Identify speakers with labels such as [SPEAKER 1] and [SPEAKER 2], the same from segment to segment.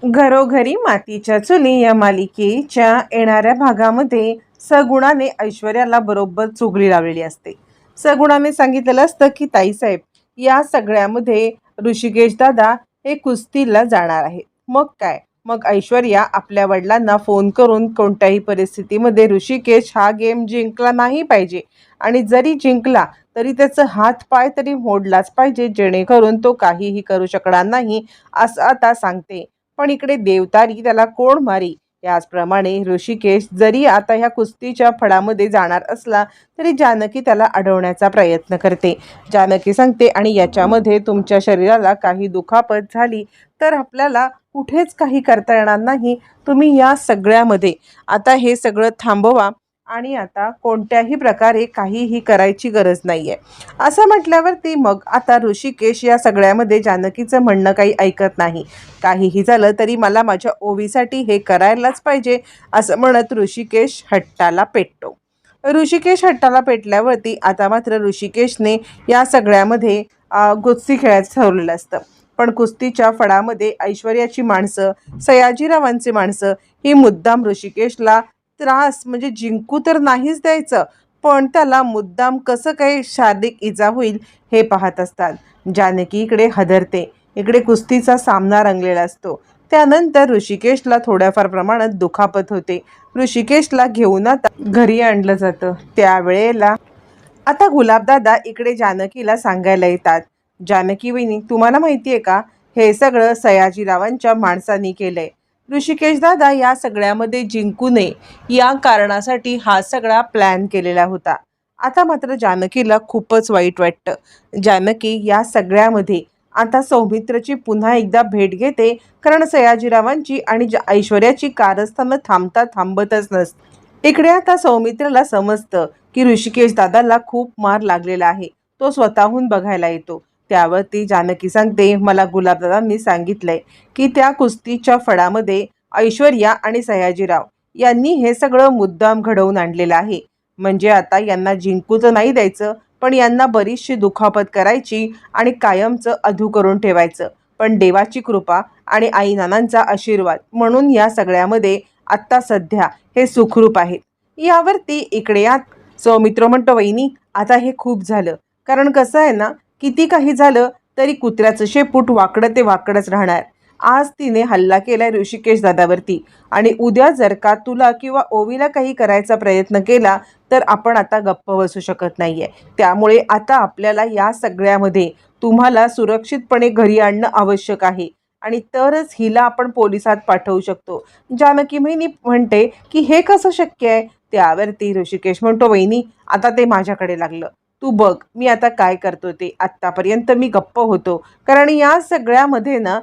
[SPEAKER 1] घरोघरी मातीच्या चुली या मालिकेच्या येणाऱ्या भागामध्ये सगुणाने ऐश्वर्याला बरोबर चुगली लावलेली असते. सगुणाने सांगितलेलं असतं की ताईसाहेब, या सगळ्यामध्ये ऋषिकेश दादा हे कुस्तीला जाणार आहे. मग काय, मग ऐश्वर्या आपल्या वडिलांना फोन करून कोणत्याही परिस्थितीमध्ये ऋषिकेश हा गेम जिंकला नाही पाहिजे, आणि जरी जिंकला तरी त्याचं हात पाय तरी मोडलाच पाहिजे, जेणेकरून तो काहीही करू शकणार नाही असं आता सांगते. पण इकडे देवतारी त्याला कोण मारी. याचप्रमाणे ऋषिकेश जरी आता ह्या कुस्तीच्या फडामध्ये जाणार असला तरी जानकी त्याला अडवण्याचा प्रयत्न करते. जानकी सांगते, आणि याच्यामध्ये तुमच्या शरीराला काही दुखापत झाली तर आपल्याला कुठेच काही करता येणार नाही. तुम्ही या सगळ्यामध्ये आता हे सगळं थांबवा आणि आता कोणत्याही प्रकारे काहीही करायची गरज नाहीये. असं म्हटल्यावरती मग आता ऋषिकेश या सगळ्यामध्ये जानकीचं म्हणणं काही ऐकत नाही. काहीही झालं तरी मला माझ्या ओवीसाठी हे करायलाच पाहिजे असं म्हणत ऋषिकेश हट्टाला पेटतो. ऋषिकेश हट्टाला पेटल्यावरती आता मात्र ऋषिकेशने या सगळ्यामध्ये कुस्ती खेळायचं ठरवलेलं असतं. पण कुस्तीच्या फडामध्ये ऐश्वर्याची माणसं, सयाजीरावांची माणसं ही मुद्दाम ऋषिकेशला त्रास, म्हणजे जिंकू तर नाहीच द्यायचं, पण त्याला मुद्दाम कसं काही शारीरिक इजा होईल हे पाहत असतात. जानकी इकडे हदरते. इकडे कुस्तीचा सामना रंगलेला असतो. त्यानंतर ऋषिकेशला थोड्याफार प्रमाणात दुखापत होते. ऋषिकेशला घेऊन आता घरी आणलं जातं. त्यावेळेला आता गुलाबदादा इकडे जानकीला सांगायला येतात, जानकी वहिनी, तुम्हाला माहिती आहे का, हे सगळं सयाजीरावांच्या माणसांनी केलंय. ऋषिकेश दादा या सगळ्यामध्ये जिंकू नये या कारणासाठी हा सगळा प्लॅन केलेला होता. आता मात्र जानकीला खूपच वाईट वाटतं. जानकी या सगळ्यामध्ये आता सौमित्रची पुन्हा एकदा भेट घेते, कारण सयाजीरावांची आणि ऐश्वर्याची कारस्थानं थांबता थांबतच नसते. इकडे आता सौमित्रला समजतं की ऋषिकेश दादाला खूप मार लागलेला आहे. तो स्वतःहून बघायला येतो. त्यावरती जानकी सांगते, मला गुलाबदादांनी सांगितलंय की त्या कुस्तीच्या फडामध्ये ऐश्वर्या आणि सयाजीराव यांनी हे सगळं मुद्दाम घडवून आणलेलं आहे. म्हणजे आता यांना जिंकू तर नाही द्यायचं, पण यांना बरीचशी दुखापत करायची आणि कायमचं अधू करून ठेवायचं. पण देवाची कृपा आणि आई नानांचा आशीर्वाद म्हणून या सगळ्यामध्ये आत्ता सध्या हे सुखरूप आहेत. यावरती इकडे सौमित्र म्हणतो, वहिनी, आता हे खूप झालं. कारण कसं आहे ना, किती काही झालं तरी कुत्र्याचं शेपूट वाकडं ते वाकडंच राहणार. आज तिने हल्ला केलाय ऋषिकेश दादावरती, आणि उद्या जर का तुला किंवा ओवीला काही करायचा प्रयत्न केला तर आपण आता गप्प बसू शकत नाहीये. त्यामुळे आता आपल्याला या सगळ्यामध्ये तुम्हाला सुरक्षितपणे घरी आणणं आवश्यक आहे, आणि तरच हिला आपण पोलिसात पाठवू शकतो. जानकी म्हणते की हे कसं शक्य आहे. त्यावरती ऋषिकेश म्हणतो, वहिनी, आता ते माझ्याकडे लागलं. तू बघ मी आता काय करतो ते. आत्तापर्यंत मी गप्प होतो, कारण या सगळ्यामध्ये ना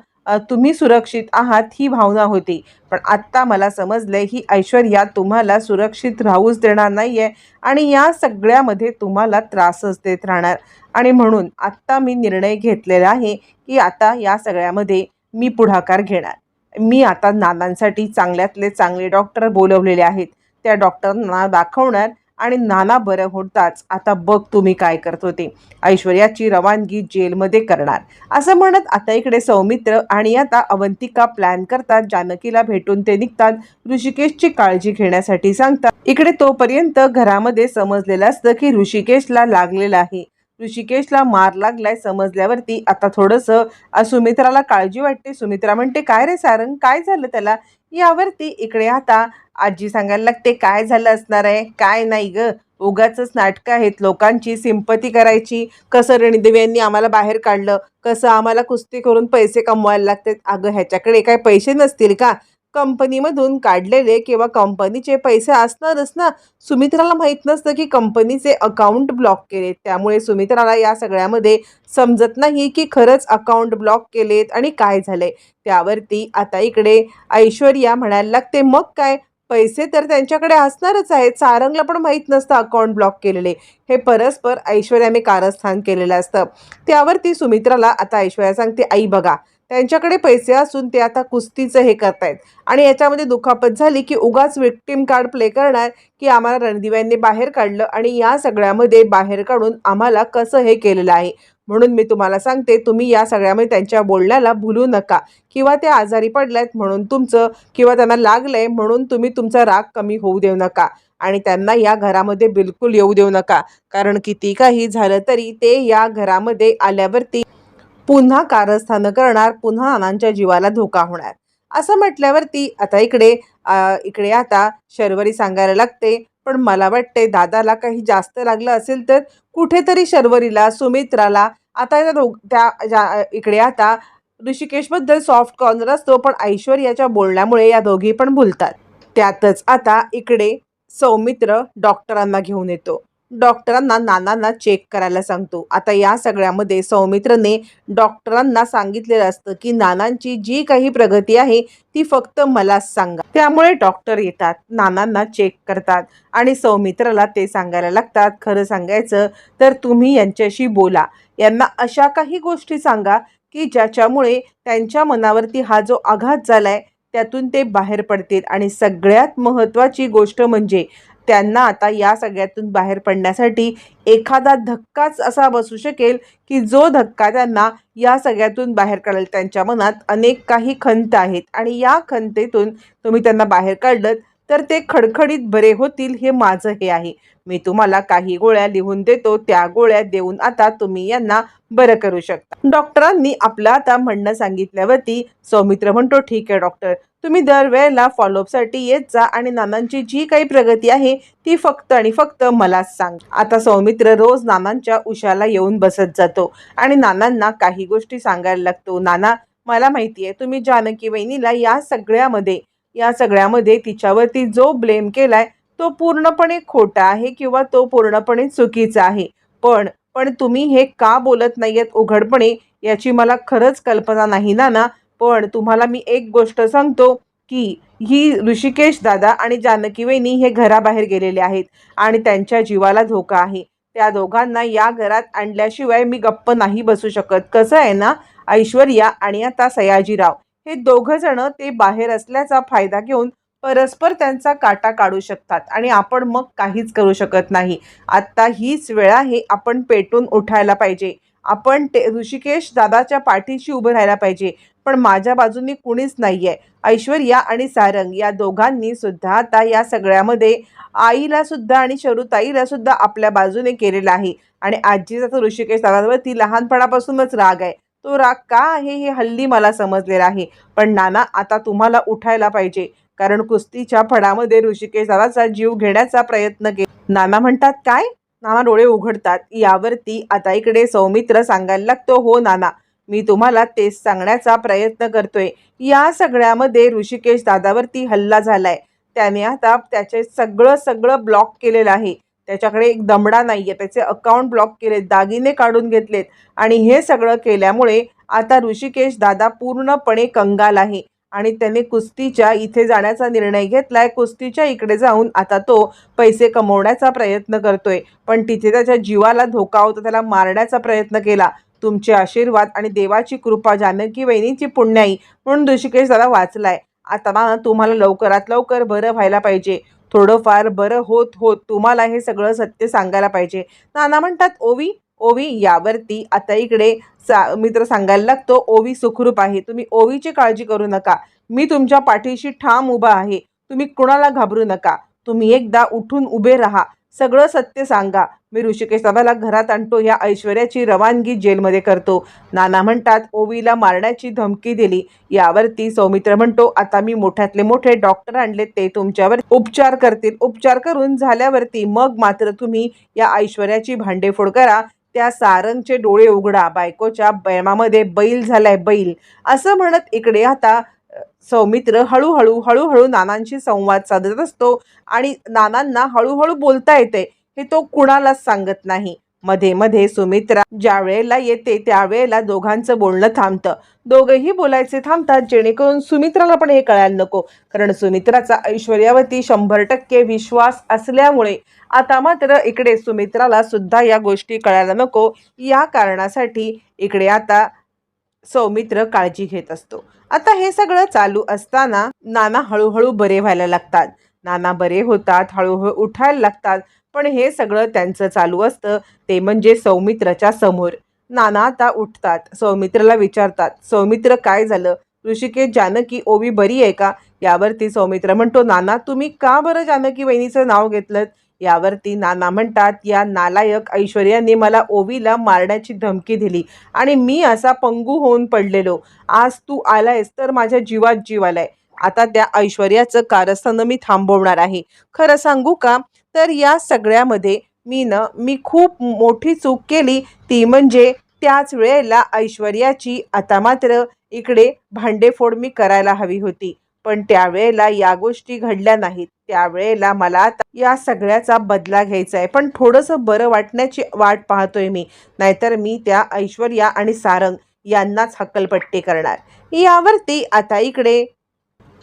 [SPEAKER 1] तुम्ही सुरक्षित आहात ही भावना होती. पण आत्ता मला समजलंय ही ऐश्वर्या तुम्हाला सुरक्षित राहूच देणार नाहीये, आणि या सगळ्यामध्ये तुम्हाला त्रासच देत राहणार. आणि म्हणून आत्ता मी निर्णय घेतलेला आहे की आता या सगळ्यामध्ये मी पुढाकार घेणार. मी आता नानांसाठी चांगल्यातले चांगले डॉक्टर बोलवलेले आहेत. त्या डॉक्टरांना दाखवणार, आणि नाना बरं होताच आता बघ तुम्ही काय करतो ते. ऐश्वर्याची रवानगी जेलमध्ये करणार असं म्हणत आता इकडे सौमित्र आणि आता अवंतिका प्लॅन करतात. जानकीला भेटून ते निघतात. ऋषिकेशची काळजी घेण्यासाठी सांगतात. इकडे तोपर्यंत घरामध्ये समजलेलं असतं की ऋषिकेशला लागलेलं आहे. ऋषिकेशला मार लागलाय समजल्यावरती आता थोडंसं सुमित्राला काळजी वाटते. सुमित्रा म्हणते, काय रे सारंग, काय झालं त्याला. यावरती इकडे आता आजी सांगायला लागते, काय झालं असणार आहे, काय नाही ग, उगाचच नाटकं आहेत लोकांची सिंपती करायची. कसं रणदेव यांनी आम्हाला बाहेर काढलं, कसं आम्हाला कुस्ती करून पैसे कमवायला लागतात. अगं ह्याच्याकडे काय पैसे नसतील का, कंपनीमधून काढलेले किंवा कंपनीचे पैसे असणारच ना. सुमित्राला माहीत नसतं की कंपनीचे अकाउंट ब्लॉक केले. त्यामुळे सुमित्राला या सगळ्यामध्ये समजत नाही की खरंच अकाउंट ब्लॉक केलेत आणि काय झालंय. त्यावरती आता इकडे ऐश्वर्या म्हणायला लागते, मग काय, पैसे तर त्यांच्याकडे असणारच आहेत. सारंगला पण माहीत नसतं अकाउंट ब्लॉक केलेले. हे परस्पर ऐश्वर्याने कारस्थान केलेलं असतं. त्यावरती सुमित्राला आता ऐश्वर्या सांगते, आई बघा, त्यांच्याकडे पैसे असून ते आता कुस्तीचं हे करतायत, आणि याच्यामध्ये दुखापत झाली की उगाच विक्टिम कार्ड प्ले करणार की आम्हाला रणदिव्यांनी बाहेर काढलं आणि या सगळ्यामध्ये बाहेर काढून आम्हाला कसं हे केलेलं आहे. म्हणून मी तुम्हाला सांगते, तुम्ही या सगळ्यामध्ये त्यांच्या बोलण्याला भुलू नका किंवा ते आजारी पडल्यात म्हणून तुमचं किंवा त्यांना लागलंय म्हणून तुम्ही तुमचा राग कमी होऊ देऊ नका आणि त्यांना या घरामध्ये बिलकुल येऊ देऊ नका. कारण किती काही झालं तरी ते या घरामध्ये आल्यावरती पुन्हा कारस्थानं करणार, पुन्हा नानांच्या जीवाला धोका होणार. असं म्हटल्यावरती आता इकडे आता शर्वरी सांगायला लागते, पण मला वाटते दादाला काही जास्त लागलं असेल तर कुठेतरी शर्वरीला, सुमित्राला आता इकडे आता ऋषिकेशबद्दल सॉफ्ट कॉर्नर असतो, पण ऐश्वर्याच्या बोलण्यामुळे या दोघी पण भुलतात. त्यातच आता इकडे सौमित्र डॉक्टरांना घेऊन येतो. डॉक्टरांना नानांना चेक करायला सांगतो. आता या सगळ्यामध्ये सौमित्रने डॉक्टरांना सांगितलेलं असतं की नानांची जी काही प्रगती आहे ती फक्त मलाच सांगा. त्यामुळे डॉक्टर येतात, नानांना चेक करतात आणि सौमित्राला ते सांगायला लागतात, खरं सांगायचं तर तुम्ही यांच्याशी बोला, यांना अशा काही गोष्टी सांगा की ज्याच्यामुळे त्यांच्या मनावरती हा जो आघात झालाय त्यातून ते बाहेर पडतील. आणि सगळ्यात महत्त्वाची गोष्ट म्हणजे त्यांना आता या सगळ्यातून बाहेर पडण्यासाठी एखादा धक्काच असा बसू शकेल की जो धक्का त्यांना या सगळ्यातून बाहेर काढेल. त्यांच्या मनात अनेक काही खंत आहेत आणि या खंतेतून तुम्ही त्यांना बाहेर काढलं तर ते खडखडीत बरे होतील. हे माझं हे आहे. मी तुम्हाला काही गोळ्या लिहून देतो, त्या गोळ्या देऊन आता तुम्ही यांना बरं करू शकता. डॉक्टरांनी आपलं आता म्हणणं सांगितल्यावरती सौमित्र म्हणतो, ठीक आहे डॉक्टर, तुम्ही दरवेळेला फॉलोअपसाठी येत जा आणि नानांची जी काही प्रगती आहे ती फक्त आणि फक्त मलाच सांग. आता सौमित्र रोज नानांच्या उशाला येऊन बसत जातो आणि नानांना काही गोष्टी सांगायला लागतो. नाना, मला माहिती आहे तुम्ही जानकी वहिनीला या सगळ्यामध्ये तिच्यावरती जो ब्लेम केलाय तो पूर्णपणे खोटा आहे किंवा तो पूर्णपणे चुकीचा आहे. पण पण तुम्ही हे का बोलत नाहीयेत उघडपणे याची मला खरंच कल्पना नाही नाना. पण तुम्हाला मी एक गोष्ट सांगतो की ही ऋषिकेश दादा आणि जानकी वहिनी हे घराबाहेर गेलेले आहेत आणि त्यांच्या जीवाला धोका आहे. त्या दोघांना या घरात आणल्याशिवाय मी गप्प नाही बसू शकत. कसं आहे ना, ऐश्वर्या आणि आता सयाजीराव हे दोघं जण ते बाहेर असल्याचा फायदा घेऊन परस्पर त्यांचा काटा काढू शकतात आणि आपण मग काहीच करू शकत नाही. आत्ता हीच वेळ आहे, आपण पेटून उठायला पाहिजे. आपण ऋषिकेश दादाच्या पाठीशी उभं राहायला पाहिजे. पण माझ्या बाजूनी कुणीच नाहीये. ऐश्वर्या आणि सारंग या दोघांनी सुद्धा आता या सगळ्यामध्ये आईला सुद्धा आणि शरुताईला सुद्धा आपल्या बाजूने केलेला आहे आणि आजीचा तर ऋषिकेश दादावरती लहानपणापासूनच राग आहे. तो राग का आहे हे हल्ली मला समजलेला आहे. पण नाना, आता तुम्हाला उठायला पाहिजे, कारण कुस्तीच्या फडामध्ये ऋषिकेश दादाचा जीव घेण्याचा प्रयत्न केला. नाना म्हणतात, काय? नाना डोळे उघडतात. यावरती आता इकडे सौमित्र सांगायला लागतो, हो नाना, मी तुम्हाला तेच सांगण्याचा प्रयत्न करतोय. या सगळ्यामध्ये ऋषिकेश दादावरती हल्ला झालाय. त्याने आता त्याचे सगळं ब्लॉक केलेलं आहे. त्याच्याकडे एक दमडा नाहीये, त्याचे अकाउंट ब्लॉक केलेत, दागिने काढून घेतलेत आणि हे सगळं केल्यामुळे आता ऋषिकेश दादा पूर्णपणे कंगाल आहे आणि त्याने कुस्तीच्या इथे जाण्याचा निर्णय घेतलाय. कुस्तीच्या इकडे जाऊन आता तो पैसे कमवण्याचा प्रयत्न करतोय, पण तिथे त्याच्या जीवाला धोका होता, त्याला मारण्याचा प्रयत्न केला. तुमचे आशीर्वाद आणि देवाची कृपा, जानकी वहिनीची पुण्याई म्हणून ऋषिकेश दादा वाचलाय. आता ना तुम्हाला लवकरात लवकर बरं व्हायला पाहिजे. थोडंफार बरं होत होत तुम्हाला हे सगळं सत्य सांगायला पाहिजे. नाना म्हणतात, ओवी ओवी. यावरती आता इकडे मित्र सांगायला लागतो, ओवी सुखरूप आहे, तुम्ही ओवीची काळजी करू नका. मी तुमच्या पाठीशी ठाम उभा आहे. तुम्ही कुणाला घाबरू नका. तुम्ही एकदा उठून उभे राहा, सगळं सत्य सांगा. मी ऋषिकेश दादाला घरात आणतो, या ऐश्वर्याची रवानगी जेलमध्ये करतो. नाना म्हणतात, ओवीला मारण्याची धमकी दिली. यावरती सौमित्र म्हणतो, आता मी मोठ्यातले मोठे डॉक्टर आणले, ते तुमच्यावर उपचार करतील. उपचार करून झाल्यावरती मग मात्र तुम्ही या ऐश्वर्याची भांडेफोड करा. त्या सारंगचे डोळे उघडा. बायकोच्या प्रेमामध्ये बैल झालाय बैल. असं म्हणत इकडे आता सौमित्र हळूहळू नानांशी संवाद साधत असतो आणि नानांना हळूहळू बोलता येते हे तो कुणालाच सांगत नाही. मध्ये मध्ये सुमित्रा ज्या वेळेला येते त्यावेळेला दोघांचं बोलणं थांबतं. दोघंही बोलायचे थांबतात जेणेकरून सुमित्राला पण हे कळायला नको, कारण सुमित्राचा ऐश्वर्यावरती 100% विश्वास असल्यामुळे आता मात्र इकडे सुमित्राला सुद्धा या गोष्टी कळायला नको. या कारणासाठी इकडे आता सौमित्र काळजी घेत असतो. आता हे सगळं चालू असताना नाना हळूहळू बरे व्हायला लागतात. नाना बरे होतात, हळूहळू उठायला लागतात. पण हे सगळं त्यांचं चालू असतं ते म्हणजे सौमित्राच्या समोर. नाना आता उठतात, सौमित्रला विचारतात, सौमित्र काय झालं? ऋषिकेश, जानकी ओवी बरी आहे का? यावरती सौमित्र म्हणतो, नाना तुम्ही का बरं जानकी वहिनीचं नाव घेतलं? यावरती नाना म्हणतात, या नालायक ऐश्वर्याने मला ओवीला मारण्याची धमकी दिली आणि मी असा पंगू होऊन पडलेलो. आज तू आलायस तर माझ्या जीवात जीव आलाय. आता त्या ऐश्वर्याचं कारस्थान मी थांबवणार आहे. खरं सांगू का, तर या सगळ्यामध्ये मी खूप मोठी चूक केली, ती म्हणजे त्याच वेळेला ऐश्वर्याची आता मात्र इकडे भांडेफोड मी करायला हवी होती. पण त्यावेळेला या गोष्टी घडल्या नाहीत. त्यावेळेला मला आता या सगळ्याचा बदला घ्यायचा आहे. पण थोडंसं बरं वाटण्याची वाट पाहतोय मी. नाहीतर मी त्या ऐश्वर्या आणि सारंग यांनाच हक्कलपट्टी करणार. यावरती आता इकडे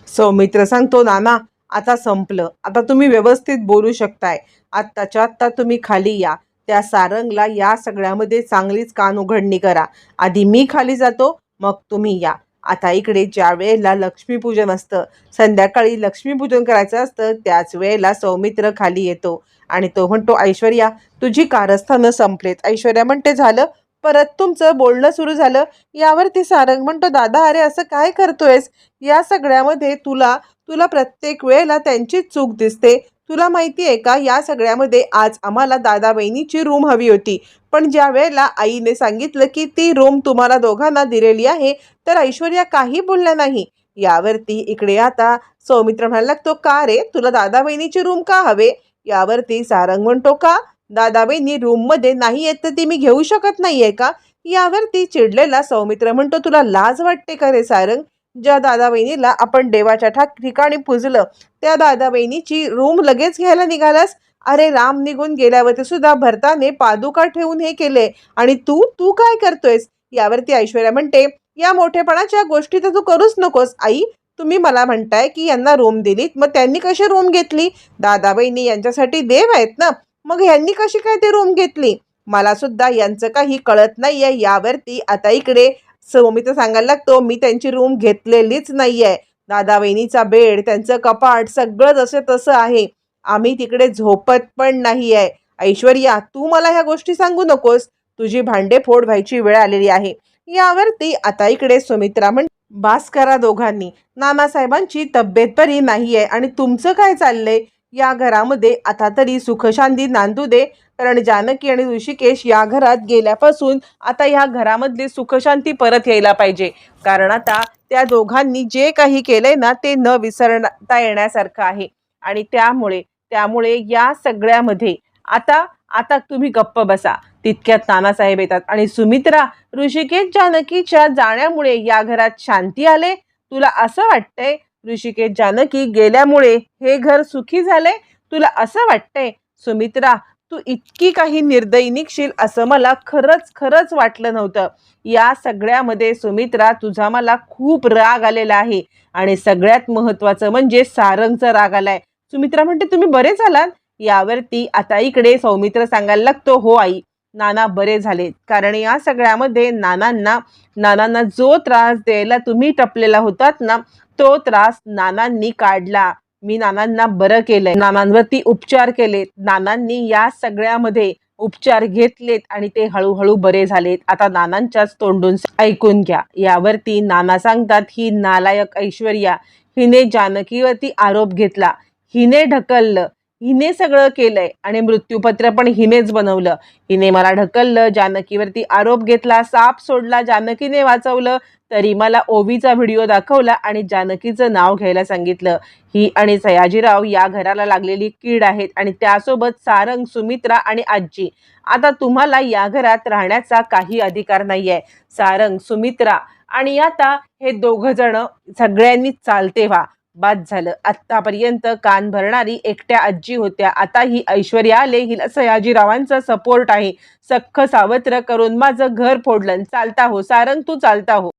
[SPEAKER 1] सौमित्र सांगतो, नाना आता संपलं. आता तुम्ही व्यवस्थित बोलू शकताय. आत्ताच्या आत्ता तुम्ही खाली या. त्या सारंगला या सगळ्यामध्ये चांगलीच कान उघडणी करा. आधी मी खाली जातो, मग तुम्ही या. आता इकडे ज्या वेळेला लक्ष्मीपूजन असतं, संध्याकाळी लक्ष्मीपूजन करायचं असतं, त्याच वेळेला सौमित्र खाली येतो आणि तो म्हणतो, ऐश्वर्या तुझी कारस्थानं संपलेत. ऐश्वर्या म्हणते, झालं? परत तुमचं बोलणं सुरू झालं. यावरती सारंग म्हणतो, दादा अरे असं काय करतोयस? या सगळ्यामध्ये तुला तुला प्रत्येक वेळेला त्यांचीच चूक दिसते. तुला माहिती आहे का, या सगळ्यामध्ये आज आम्हाला दादा बहिणीची रूम हवी होती, पण ज्या वेळेला आईने सांगितलं की ती रूम तुम्हाला दोघांना दिलेली आहे, तर ऐश्वर्या काही बोलल्या नाही. यावरती इकडे आता सौमित्र म्हणायला लागतो, का रे तुला दादा बहिणीची रूम का हवे? यावरती सारंग म्हणतो, का दादा बहिणी रूम मध्ये नाही येत तर ती मी घेऊ शकत नाहीये का? यावरती चिडलेला सौमित्र म्हणतो, तुला लाज वाटते का रे सारंग? ज्या दादा बहिणीला आपण देवाच्या ठिकाणी पूजलं, त्या दादा बहिणीची रूम लगेच घ्यायला निघालास? अरे राम निघून गेल्यावरती सुद्धा भरताने पादुका ठेवून हे केले आणि तू तू काय करतोयस? यावरती ऐश्वर्या म्हणते, या मोठेपणाच्या गोष्टी तर तू करूच नकोस. आई तुम्ही मला म्हणताय की यांना रूम दिलीत, मग त्यांनी कशी रूम घेतली? दादा बहिणी यांच्यासाठी देव आहेत ना, मग यांनी कशी काय ते रूम घेतली? मला सुद्धा यांचं काही कळत नाहीये. यावरती आता इकडे सौमित्र सांगायला लागतो, मी त्यांची रूम घेतलेलीच नाहीये. दादा वहिनीचा बेड, त्यांचं कपाट सगळं जसं तसं आहे. आम्ही तिकडे झोपत पण नाहीये. ऐश्वर्या तू मला ह्या गोष्टी सांगू नकोस. तुझी भांडेफोड व्हायची वेळ आलेली आहे. यावरती आता इकडे सुमित्रा बास करा दोघांनी. नानासाहेबांची तब्येत बरी नाहीये आणि तुमचं काय चाललंय? या घरामध्ये आता तरी सुखशांती नांदू दे. कारण जानकी आणि ऋषिकेश या घरात गेल्यापासून आता ह्या घरामधली सुखशांती परत यायला पाहिजे. कारण आता त्या दोघांनी जे काही केलंय ना, ते न विसरता येण्यासारखं आहे. आणि त्यामुळे त्यामुळे या सगळ्यामध्ये आता आता तुम्ही गप्प बसा. तितक्यात नानासाहेब येतात आणि सुमित्रा, ऋषिकेश जानकीच्या जाण्यामुळे या घरात शांती आले? तुला असं वाटतंय ऋषिकेश जानकी गेल्यामुळे हे घर सुखी झाले? तुला असं वाटतंय? सुमित्रा तू इतकी काही निर्दयी निघशील असं मला खरंच खरंच वाटलं नव्हतं. या सगळ्यामध्ये सुमित्रा तुझा मला खूप राग आलेला आहे आणि सगळ्यात महत्वाचं म्हणजे सारंगचा राग आलाय. सुमित्रा म्हणते, तुम्ही बरे झालात? यावरती आता इकडे सौमित्र सांगायला लागतो, हो आई, नाना बरे झाले. कारण या सगळ्यामध्ये नानांना जो त्रास द्यायला तुम्ही टपलेला होतात ना, तो त्रास नानांनी काढला. मी नानांना बरं केलंय, नानांवरती उपचार केलेत, नानांनी या सगळ्यामध्ये उपचार घेतलेत आणि ते हळूहळू बरे झालेत. आता नानांच्याच तोंडून ऐकून घ्या. यावरती नाना सांगतात, ही नालायक ऐश्वर्या, हिने जानकीवरती आरोप घेतला, हिने ढकललं, हिने सगळं केलंय आणि मृत्यूपत्र पण हिनेच बनवलं. हिने मला ढकललं, जानकीवरती आरोप घेतला, साप सोडला, जानकीने वाचवलं, तरी मला ओवीचा व्हिडिओ दाखवला आणि जानकीचं नाव घ्यायला सांगितलं. ही आणि सयाजीराव या घराला लागलेली कीड आहेत आणि त्यासोबत सारंग, सुमित्रा आणि आजी. आता तुम्हाला या घरात राहण्याचा काही अधिकार नाहीये. सारंग, सुमित्रा आणि आता हे दोघ जण सगळ्यांनी चालते व्हा. बाद झालं. आत्तापर्यंत कान भरणारी एकट्या आजी होत्या, आता ही ऐश्वर्या आले, हिला सयाजीरावांचा सपोर्ट आहे. सख्ख सावत्र करून माझं घर फोडलं. चालता हो सारंग, तू चालता हो.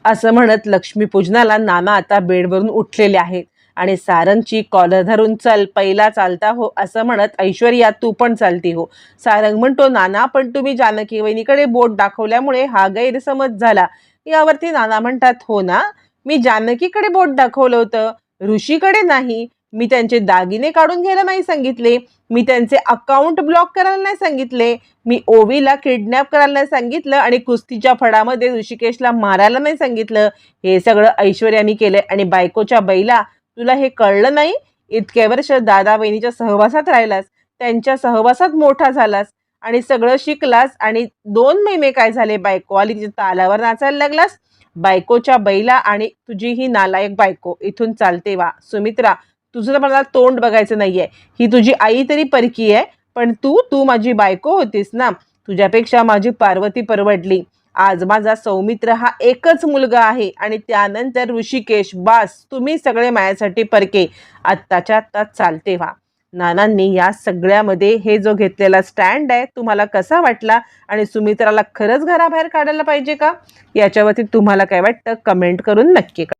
[SPEAKER 1] असं म्हणत लक्ष्मीपूजनाला नाना आता बेडवरून उठलेले आहेत आणि सारंगची कॉलर धरून, चल पहिला चालता हो असं म्हणत, ऐश्वर्या तू पण चालती हो. सारंग म्हणतो, नाना पण तुम्ही जानकी वहिनीकडे बोट दाखवल्यामुळे हा गैरसमज झाला. यावरती नाना म्हणतात, हो ना, मी जानकीकडे बोट दाखवलं होतं, ऋषीकडे नाही. मी त्यांचे दागिने काढून घ्यायला नाही सांगितले, मी त्यांचे अकाउंट ब्लॉक करायला नाही सांगितले, मी ओवीला किडनॅप करायला नाही सांगितलं आणि कुस्तीच्या फडामध्ये ऋषिकेशला मारायला नाही सांगितलं. हे सगळं ऐश्वर्याने केलंय. आणि बायकोच्या बैला, तुला हे कळलं नाही? इतक्या वर्ष दादा बहिणीच्या सहवासात राहिलास, त्यांच्या सहवासात मोठा झालास आणि सगळं शिकलास आणि 2 महिने काय झाले बायको आली तिच्या तालावर नाचायला लागलास. बायकोच्या बैला आणि तुझी ही नालायक बायको इथून चालते वा. सुमित्रा, तुझं तर मला तोंड बघायचं नाहीये. ही तुझी आई तरी परकी आहे, पण तू माझी बायको होतीस ना. तुझ्यापेक्षा माझी पार्वती परवडली. आज माझा सौमित्र हा एकच मुलगा आहे आणि त्यानंतर ऋषिकेश. बास, तुम्ही सगळे माझ्यासाठी परके. आत्ताच्या आत्ताच चालते व्हा. नानांनी या सगळ्यामध्ये हे जो घेतलेला स्टँड आहे तुम्हाला कसा वाटला आणि सुमित्राला खरंच घराबाहेर काढायला पाहिजे का? याच्यावरती तुम्हाला काय वाटतं कमेंट करून नक्की कळवा.